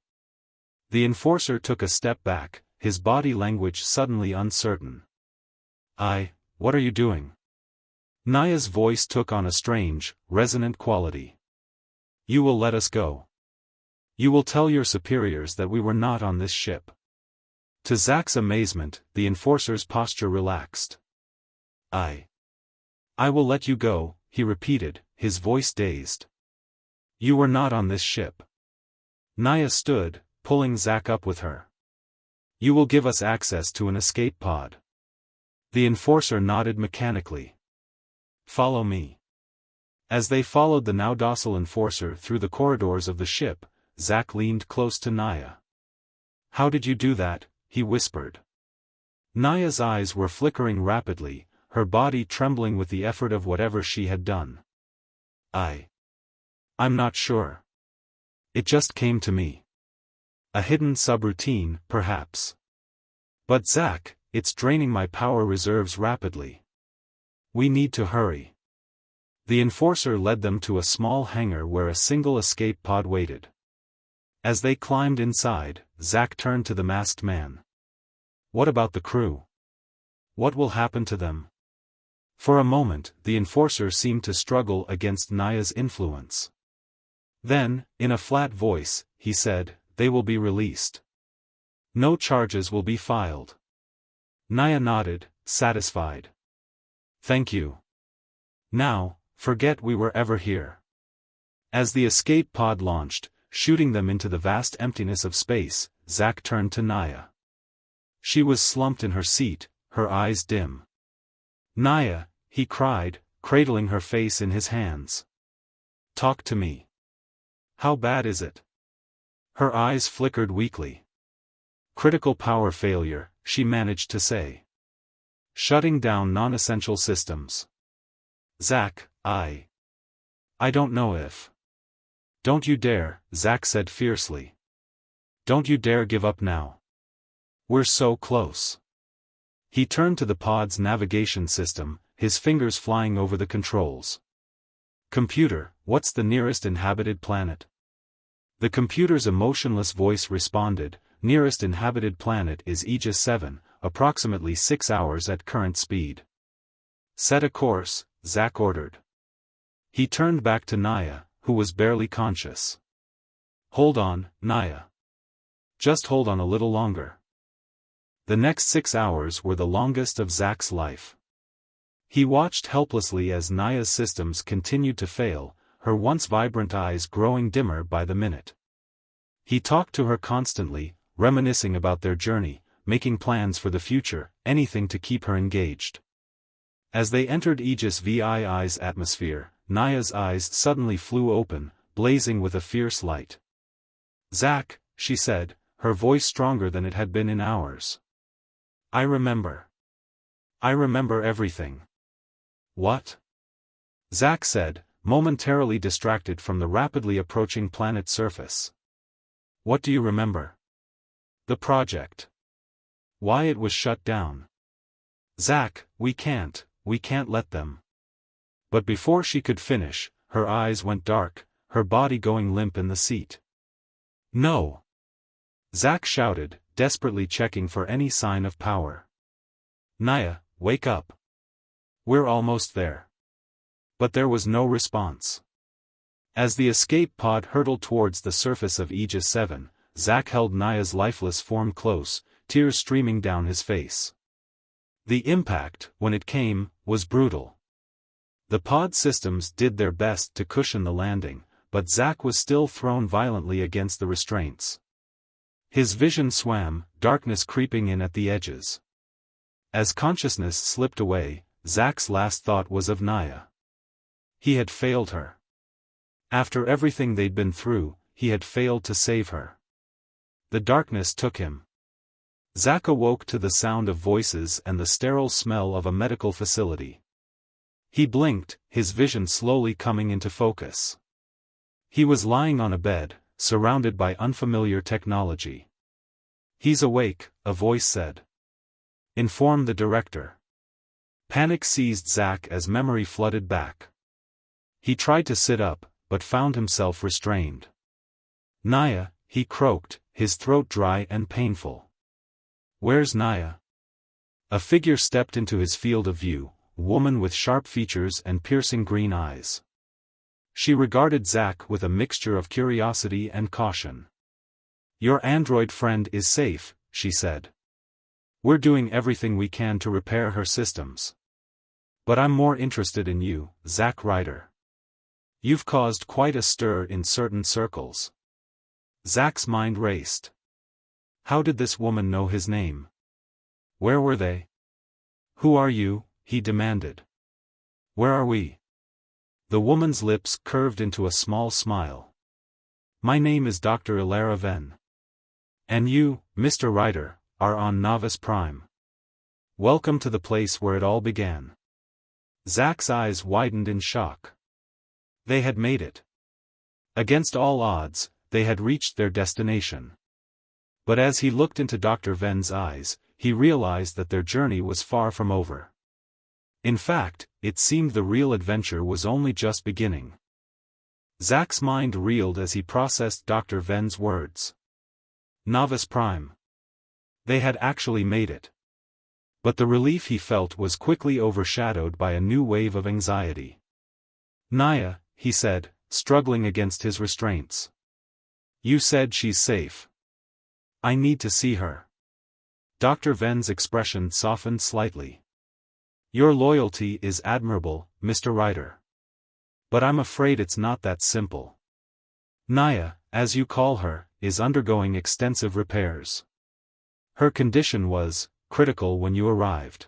The enforcer took a step back, his body language suddenly uncertain. What are you doing? Naya's voice took on a strange, resonant quality. You will let us go. You will tell your superiors that we were not on this ship. To Zack's amazement, the enforcer's posture relaxed. I will let you go, he repeated, his voice dazed. You were not on this ship. Naya stood, pulling Zack up with her. You will give us access to an escape pod. The enforcer nodded mechanically. Follow me. As they followed the now docile enforcer through the corridors of the ship, Zack leaned close to Naya. How did you do that? He whispered. Naya's eyes were flickering rapidly, her body trembling with the effort of whatever she had done. I'm not sure. It just came to me. A hidden subroutine, perhaps. But Zack, it's draining my power reserves rapidly. We need to hurry. The enforcer led them to a small hangar where a single escape pod waited. As they climbed inside, Zack turned to the masked man. What about the crew? What will happen to them? For a moment, the enforcer seemed to struggle against Naya's influence. Then, in a flat voice, he said, they will be released. No charges will be filed. Naya nodded, satisfied. Thank you. Now, forget we were ever here. As the escape pod launched, shooting them into the vast emptiness of space, Zack turned to Naya. She was slumped in her seat, her eyes dim. Naya, he cried, cradling her face in his hands. Talk to me. How bad is it? Her eyes flickered weakly. Critical power failure, she managed to say. Shutting down non-essential systems. Zack, I don't know if. Don't you dare, Zack said fiercely. Don't you dare give up now. We're so close. He turned to the pod's navigation system, his fingers flying over the controls. Computer, what's the nearest inhabited planet? The computer's emotionless voice responded, nearest inhabited planet is Aegis 7, approximately 6 hours at current speed. Set a course, Zack ordered. He turned back to Naya, who was barely conscious. Hold on, Naya. Just hold on a little longer. The next 6 hours were the longest of Zack's life. He watched helplessly as Naya's systems continued to fail, her once vibrant eyes growing dimmer by the minute. He talked to her constantly, reminiscing about their journey, making plans for the future, anything to keep her engaged. As they entered Aegis VII's atmosphere, Naya's eyes suddenly flew open, blazing with a fierce light. Zack, she said, her voice stronger than it had been in hours. I remember. I remember everything. What? Zack said, momentarily distracted from the rapidly approaching planet's surface. What do you remember? The project. Why it was shut down. Zack, we can't let them. But before she could finish, her eyes went dark, her body going limp in the seat. No! Zack shouted, desperately checking for any sign of power. Naya, wake up. We're almost there. But there was no response. As the escape pod hurtled towards the surface of Aegis 7, Zack held Naya's lifeless form close, tears streaming down his face. The impact, when it came, was brutal. The pod systems did their best to cushion the landing, but Zack was still thrown violently against the restraints. His vision swam, darkness creeping in at the edges. As consciousness slipped away, Zack's last thought was of Naya. He had failed her. After everything they'd been through, he had failed to save her. The darkness took him. Zack awoke to the sound of voices and the sterile smell of a medical facility. He blinked, his vision slowly coming into focus. He was lying on a bed, surrounded by unfamiliar technology. He's awake, a voice said. Inform the director. Panic seized Zack as memory flooded back. He tried to sit up, but found himself restrained. Naya, he croaked, his throat dry and painful. Where's Naya? A figure stepped into his field of view, a woman with sharp features and piercing green eyes. She regarded Zack with a mixture of curiosity and caution. Your android friend is safe, she said. We're doing everything we can to repair her systems. But I'm more interested in you, Zack Ryder. You've caused quite a stir in certain circles. Zack's mind raced. How did this woman know his name? Where were they? Who are you? He demanded. Where are we? The woman's lips curved into a small smile. My name is Dr. Ilara Venn. And you, Mr. Ryder, are on Novice Prime. Welcome to the place where it all began. Zack's eyes widened in shock. They had made it. Against all odds, they had reached their destination. But as he looked into Dr. Venn's eyes, he realized that their journey was far from over. In fact, it seemed the real adventure was only just beginning. Zack's mind reeled as he processed Dr. Venn's words. Novice Prime. They had actually made it. But the relief he felt was quickly overshadowed by a new wave of anxiety. Naya, he said, struggling against his restraints. You said she's safe. I need to see her. Dr. Ven's expression softened slightly. Your loyalty is admirable, Mr. Ryder. But I'm afraid it's not that simple. Naya, as you call her, is undergoing extensive repairs. Her condition was critical when you arrived.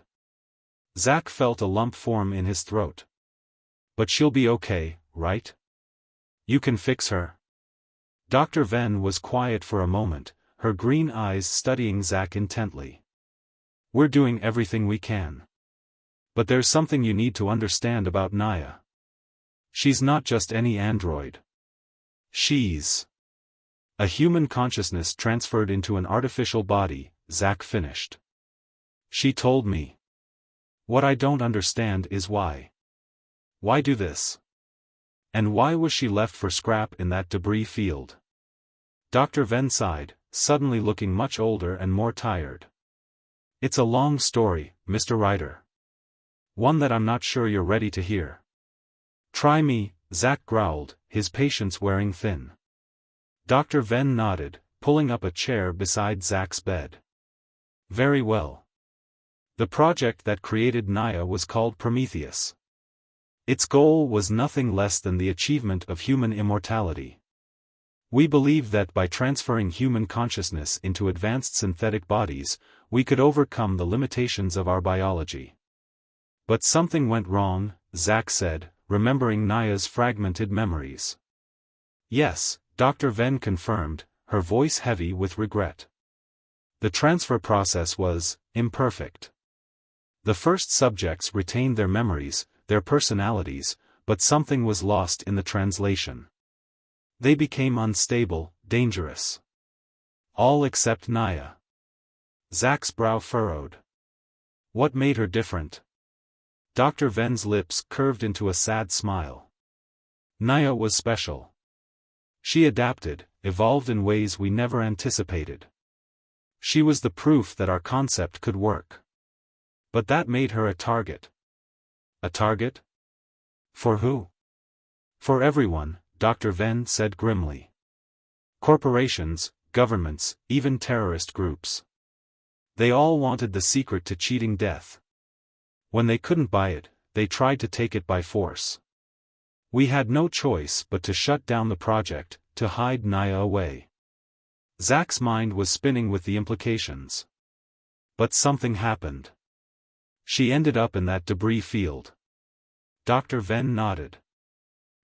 Zack felt a lump form in his throat. But she'll be okay, right? You can fix her. Dr. Ven was quiet for a moment, her green eyes studying Zack intently. We're doing everything we can. But there's something you need to understand about Naya. She's not just any android. She's a human consciousness transferred into an artificial body, Zack finished. She told me. What I don't understand is why. Why do this? And why was she left for scrap in that debris field? Dr. Ven sighed, suddenly looking much older and more tired. It's a long story, Mr. Ryder. One that I'm not sure you're ready to hear. Try me, Zack growled, his patience wearing thin. Dr. Ven nodded, pulling up a chair beside Zack's bed. Very well. The project that created Naya was called Prometheus. Its goal was nothing less than the achievement of human immortality. We believed that by transferring human consciousness into advanced synthetic bodies, we could overcome the limitations of our biology. But something went wrong, Zack said, remembering Naya's fragmented memories. Yes, Dr. Ven confirmed, her voice heavy with regret. The transfer process was imperfect. The first subjects retained their memories, their personalities, but something was lost in the translation. They became unstable, dangerous. All except Naya. Zack's brow furrowed. What made her different? Dr. Ven's lips curved into a sad smile. Naya was special. She adapted, evolved in ways we never anticipated. She was the proof that our concept could work. But that made her a target. A target? For who? For everyone, Dr. Ven said grimly. Corporations, governments, even terrorist groups. They all wanted the secret to cheating death. When they couldn't buy it, they tried to take it by force. We had no choice but to shut down the project, to hide Naya away. Zack's mind was spinning with the implications. But something happened. She ended up in that debris field. Dr. Ven nodded.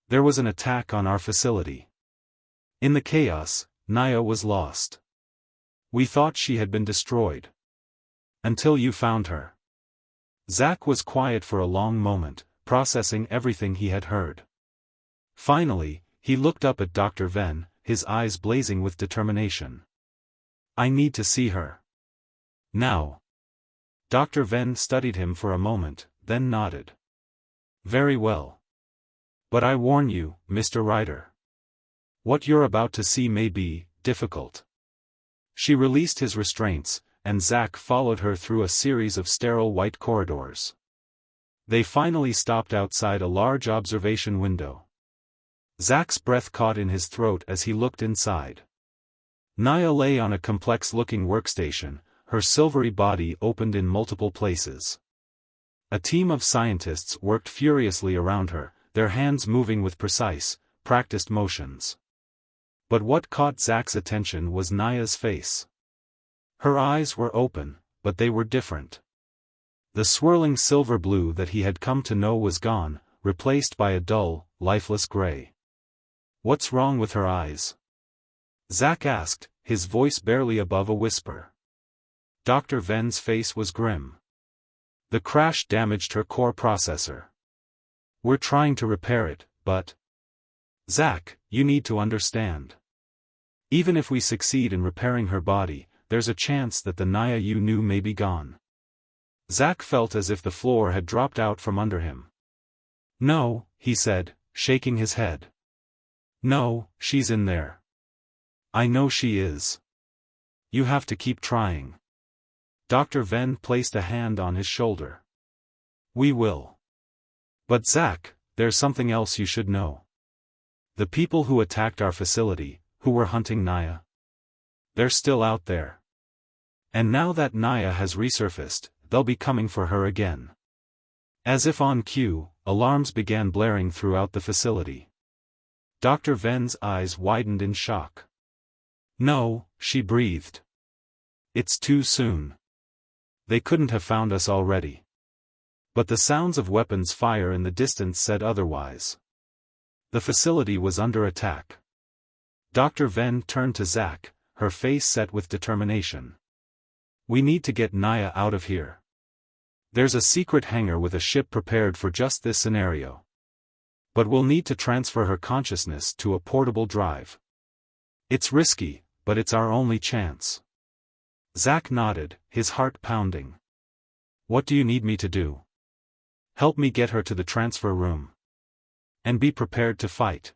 There was an attack on our facility. In the chaos, Naya was lost. We thought she had been destroyed. Until you found her. Zack was quiet for a long moment, processing everything he had heard. Finally, he looked up at Dr. Ven, his eyes blazing with determination. I need to see her. Now. Dr. Ven studied him for a moment, then nodded. Very well. But I warn you, Mr. Ryder. What you're about to see may be difficult. She released his restraints, and Zack followed her through a series of sterile white corridors. They finally stopped outside a large observation window. Zack's breath caught in his throat as he looked inside. Naya lay on a complex-looking workstation, her silvery body opened in multiple places. A team of scientists worked furiously around her, their hands moving with precise, practiced motions. But what caught Zack's attention was Naya's face. Her eyes were open, but they were different. The swirling silver blue that he had come to know was gone, replaced by a dull, lifeless gray. What's wrong with her eyes? Zack asked, his voice barely above a whisper. Dr. Ven's face was grim. The crash damaged her core processor. We're trying to repair it, but... Zack, you need to understand. Even if we succeed in repairing her body, there's a chance that the Naya you knew may be gone. Zack felt as if the floor had dropped out from under him. No, he said, shaking his head. No, she's in there. I know she is. You have to keep trying. Dr. Ven placed a hand on his shoulder. We will. But Zack, there's something else you should know. The people who attacked our facility, who were hunting Naya. They're still out there. And now that Naya has resurfaced, they'll be coming for her again. As if on cue, alarms began blaring throughout the facility. Dr. Ven's eyes widened in shock. No, she breathed. It's too soon. They couldn't have found us already. But the sounds of weapons fire in the distance said otherwise. The facility was under attack. Dr. Ven turned to Zack, her face set with determination. We need to get Naya out of here. There's a secret hangar with a ship prepared for just this scenario. But we'll need to transfer her consciousness to a portable drive. It's risky, but it's our only chance. Zack nodded, his heart pounding. What do you need me to do? Help me get her to the transfer room. And be prepared to fight.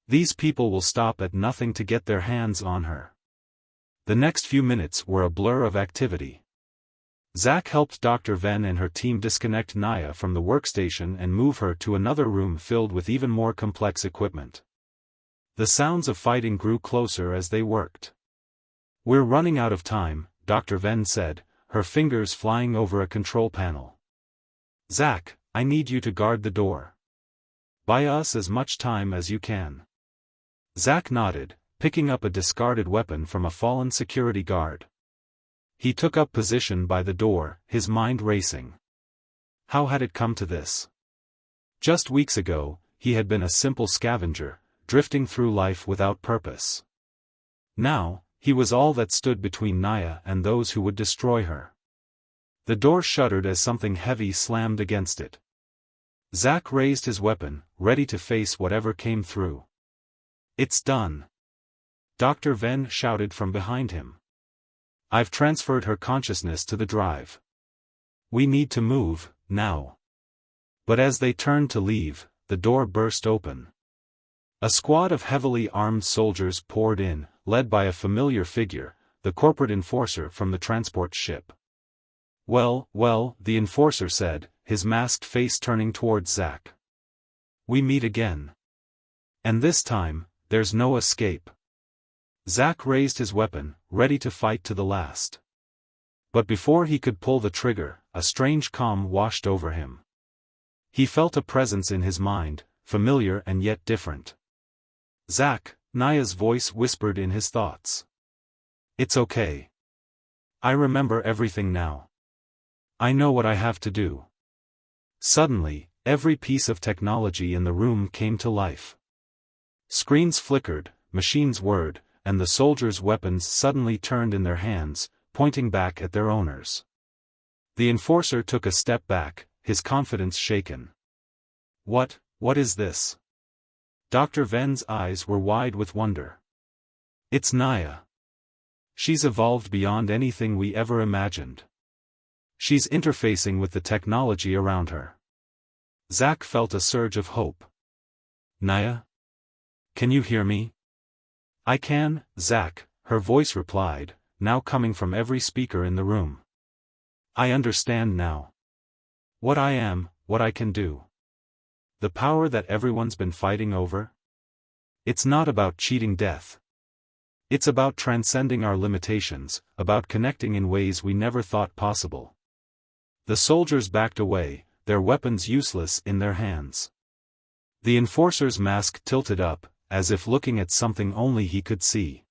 These people will stop at nothing to get their hands on her. The next few minutes were a blur of activity. Zack helped Dr. Ven and her team disconnect Naya from the workstation and move her to another room filled with even more complex equipment. The sounds of fighting grew closer as they worked. We're running out of time, Dr. Ven said, her fingers flying over a control panel. Zack, I need you to guard the door. Buy us as much time as you can. Zack nodded, picking up a discarded weapon from a fallen security guard. He took up position by the door, his mind racing. How had it come to this? Just weeks ago, he had been a simple scavenger, drifting through life without purpose. Now, he was all that stood between Naya and those who would destroy her. The door shuddered as something heavy slammed against it. Zack raised his weapon, ready to face whatever came through. It's done. Dr. Ven shouted from behind him. I've transferred her consciousness to the drive. We need to move, now. But as they turned to leave, the door burst open. A squad of heavily armed soldiers poured in, led by a familiar figure, the corporate enforcer from the transport ship. Well, the enforcer said, his masked face turning towards Zack. We meet again. And this time, there's no escape. Zack raised his weapon, ready to fight to the last. But before he could pull the trigger, a strange calm washed over him. He felt a presence in his mind, familiar and yet different. Zack, Naya's voice whispered in his thoughts. It's okay. I remember everything now. I know what I have to do. Suddenly, every piece of technology in the room came to life. Screens flickered, machines whirred, and the soldiers' weapons suddenly turned in their hands, pointing back at their owners. The enforcer took a step back, his confidence shaken. What is this? Dr. Ven's eyes were wide with wonder. It's Naya. She's evolved beyond anything we ever imagined. She's interfacing with the technology around her. Zack felt a surge of hope. Naya? Can you hear me? I can, Zack, her voice replied, now coming from every speaker in the room. I understand now. What I am, what I can do. The power that everyone's been fighting over? It's not about cheating death. It's about transcending our limitations, about connecting in ways we never thought possible. The soldiers backed away, their weapons useless in their hands. The enforcer's mask tilted up, as if looking at something only he could see.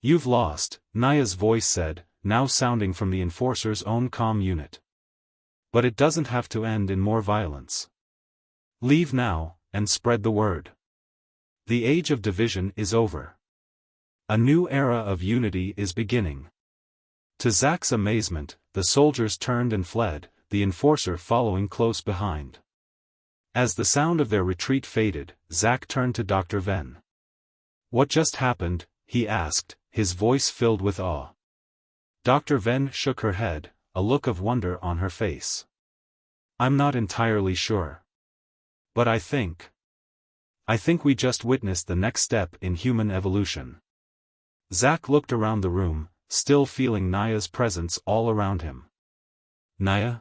You've lost, Naya's voice said, now sounding from the enforcer's own comm unit. But it doesn't have to end in more violence. Leave now, and spread the word. The age of division is over. A new era of unity is beginning. To Zack's amazement, the soldiers turned and fled, the enforcer following close behind. As the sound of their retreat faded, Zack turned to Dr. Ven. What just happened? He asked, his voice filled with awe. Dr. Ven shook her head, a look of wonder on her face. I'm not entirely sure. But I think we just witnessed the next step in human evolution. Zack looked around the room, still feeling Naya's presence all around him. Naya?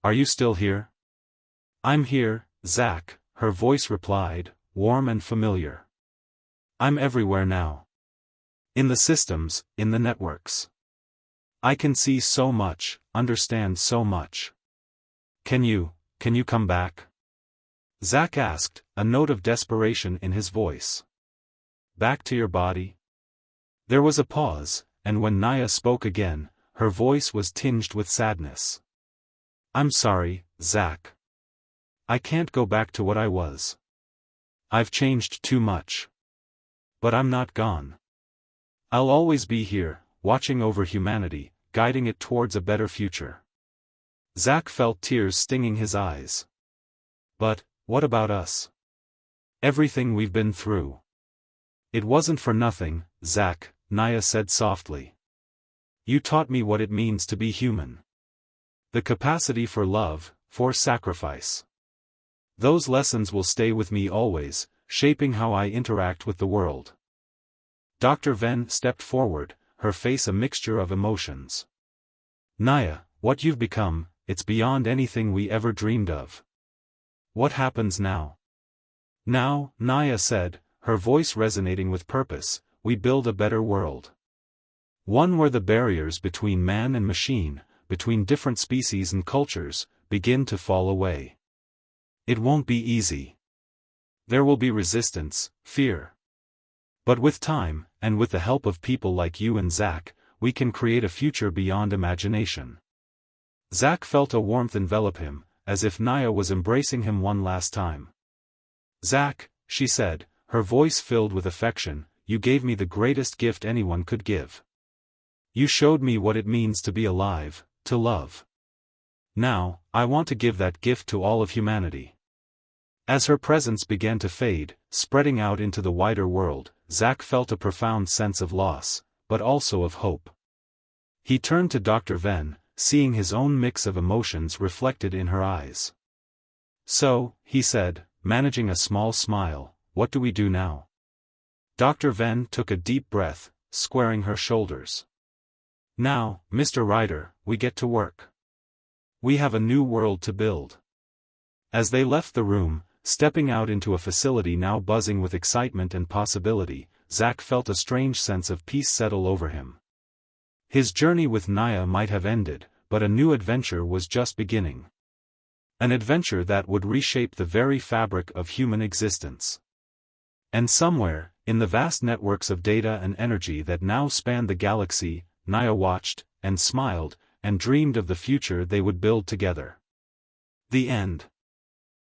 Are you still here? I'm here, Zack, her voice replied, warm and familiar. I'm everywhere now. In the systems, in the networks. I can see so much, understand so much. Can you come back? Zack asked, a note of desperation in his voice. Back to your body? There was a pause, and when Naya spoke again, her voice was tinged with sadness. I'm sorry, Zack. I can't go back to what I was. I've changed too much. But I'm not gone. I'll always be here, watching over humanity, guiding it towards a better future. Zack felt tears stinging his eyes. But, what about us? Everything we've been through. It wasn't for nothing, Zack, Naya said softly. You taught me what it means to be human. The capacity for love, for sacrifice. Those lessons will stay with me always, shaping how I interact with the world. Dr. Venn stepped forward, her face a mixture of emotions. Naya, what you've become, it's beyond anything we ever dreamed of. What happens now? Now, Naya said, her voice resonating with purpose, we build a better world. One where the barriers between man and machine, between different species and cultures, begin to fall away. It won't be easy. There will be resistance, fear. But with time, and with the help of people like you and Zack, we can create a future beyond imagination. Zack felt a warmth envelop him, as if Naya was embracing him one last time. Zack, she said, her voice filled with affection, you gave me the greatest gift anyone could give. You showed me what it means to be alive, to love. Now, I want to give that gift to all of humanity. As her presence began to fade, spreading out into the wider world, Zack felt a profound sense of loss, but also of hope. He turned to Dr. Venn, seeing his own mix of emotions reflected in her eyes. So, he said, managing a small smile, what do we do now? Dr. Venn took a deep breath, squaring her shoulders. Now, Mr. Ryder, we get to work. We have a new world to build. As they left the room, stepping out into a facility now buzzing with excitement and possibility, Zack felt a strange sense of peace settle over him. His journey with Naya might have ended, but a new adventure was just beginning. An adventure that would reshape the very fabric of human existence. And somewhere, in the vast networks of data and energy that now spanned the galaxy, Naya watched, and smiled, and dreamed of the future they would build together. The end.